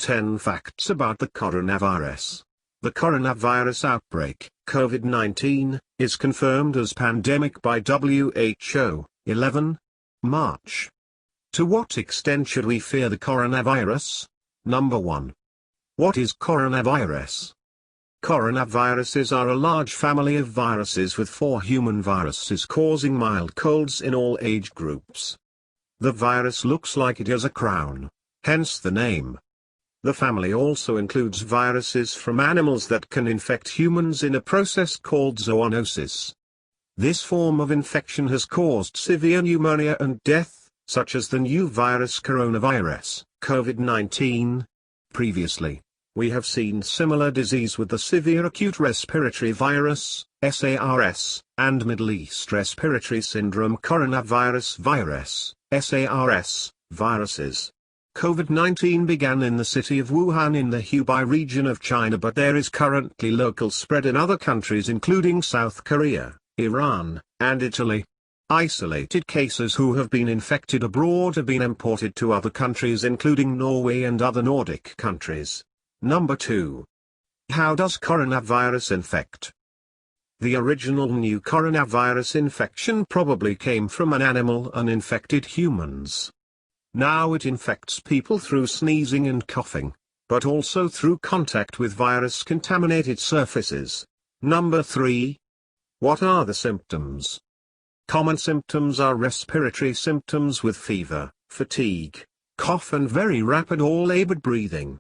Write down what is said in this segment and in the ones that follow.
10 facts about the coronavirus. The coronavirus outbreak, COVID-19, is confirmed as pandemic by WHO, 11 March. To what extent should we fear the coronavirus? Number 1. What is coronavirus? Coronaviruses are a large family of viruses with 4 human viruses causing mild colds in all age groups. The virus looks like it has a crown, hence the name. The family also includes viruses from animals that can infect humans in a process called zoonosis. This form of infection has caused severe pneumonia and death, such as the new virus coronavirus, COVID-19. Previously, we have seen similar disease with the severe acute respiratory virus, SARS, and Middle East respiratory syndrome coronavirus virus, SARS, viruses. COVID-19 began in the city of Wuhan in the Hubei region of China, but there is currently local spread in other countries including South Korea, Iran, and Italy. Isolated cases who have been infected abroad have been imported to other countries including Norway and other Nordic countries. Number 2. How does coronavirus infect? The original new coronavirus infection probably came from an animal and infected humans. Now it infects people through sneezing and coughing, but also through contact with virus-contaminated surfaces. Number 3. What are the symptoms? Common symptoms are respiratory symptoms with fever, fatigue, cough and very rapid or labored breathing.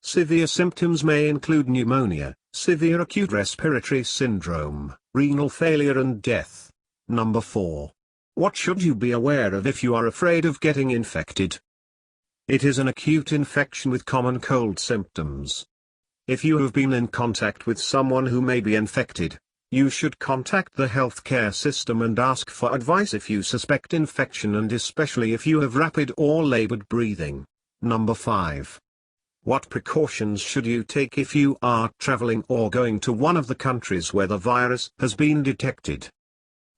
Severe symptoms may include pneumonia, severe acute respiratory syndrome, renal failure and death. Number 4. What should you be aware of if you are afraid of getting infected? It is an acute infection with common cold symptoms. If you have been in contact with someone who may be infected, you should contact the healthcare system and ask for advice if you suspect infection and especially if you have rapid or labored breathing. Number 5. What precautions should you take if you are traveling or going to one of the countries where the virus has been detected?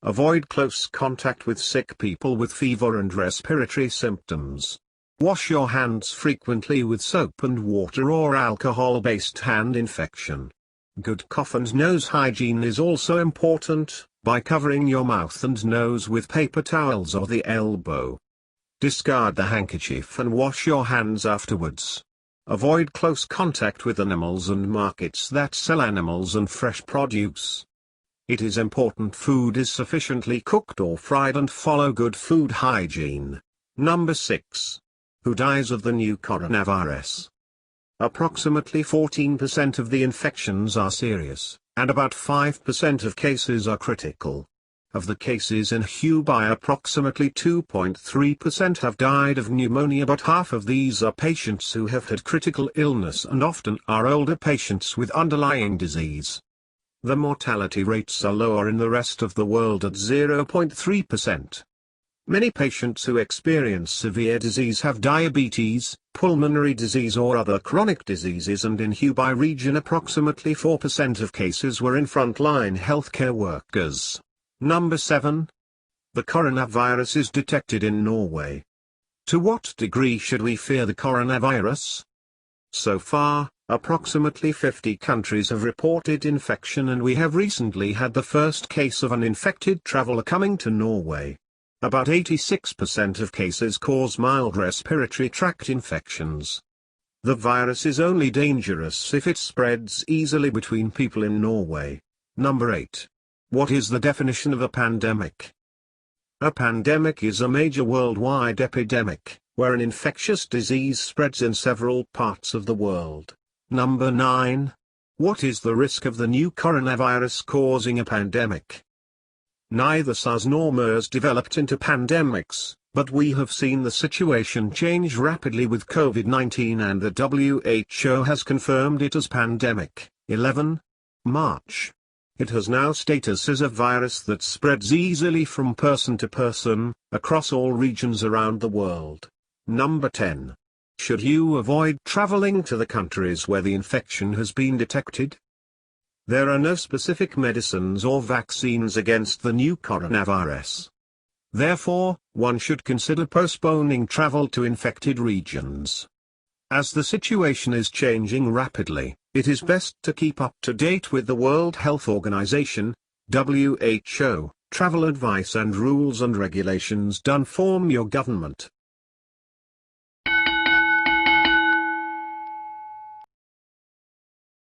Avoid close contact with sick people with fever and respiratory symptoms. Wash your hands frequently with soap and water or alcohol-based hand infection. Good cough and nose hygiene is also important, by covering your mouth and nose with paper towels or the elbow. Discard the handkerchief and wash your hands afterwards. Avoid close contact with animals and markets that sell animals and fresh produce. It is important food is sufficiently cooked or fried and follow good food hygiene. Number 6. Who dies of the new coronavirus? Approximately 14% of the infections are serious, and about 5% of cases are critical. Of the cases in Hubei, approximately 2.3% have died of pneumonia, but half of these are patients who have had critical illness and often are older patients with underlying disease. The mortality rates are lower in the rest of the world at 0.3%. Many patients who experience severe disease have diabetes, pulmonary disease or other chronic diseases, and in Hubei region approximately 4% of cases were in frontline healthcare workers. Number 7. The coronavirus is detected in Norway. To what degree should we fear the coronavirus? So far, approximately 50 countries have reported infection, and we have recently had the first case of an infected traveler coming to Norway. About 86% of cases cause mild respiratory tract infections. The virus is only dangerous if it spreads easily between people in Norway. Number 8. What is the definition of a pandemic? A pandemic is a major worldwide epidemic, where an infectious disease spreads in several parts of the world. Number 9. What is the risk of the new coronavirus causing a pandemic? Neither SARS nor MERS developed into pandemics, but we have seen the situation change rapidly with COVID-19, and the WHO has confirmed it as pandemic, 11 March. It has now status as a virus that spreads easily from person to person, across all regions around the world. Number 10. Should you avoid traveling to the countries where the infection has been detected? There are no specific medicines or vaccines against the new coronavirus. Therefore, one should consider postponing travel to infected regions. As the situation is changing rapidly, it is best to keep up to date with the World Health Organization, WHO, travel advice and rules and regulations. Inform your government,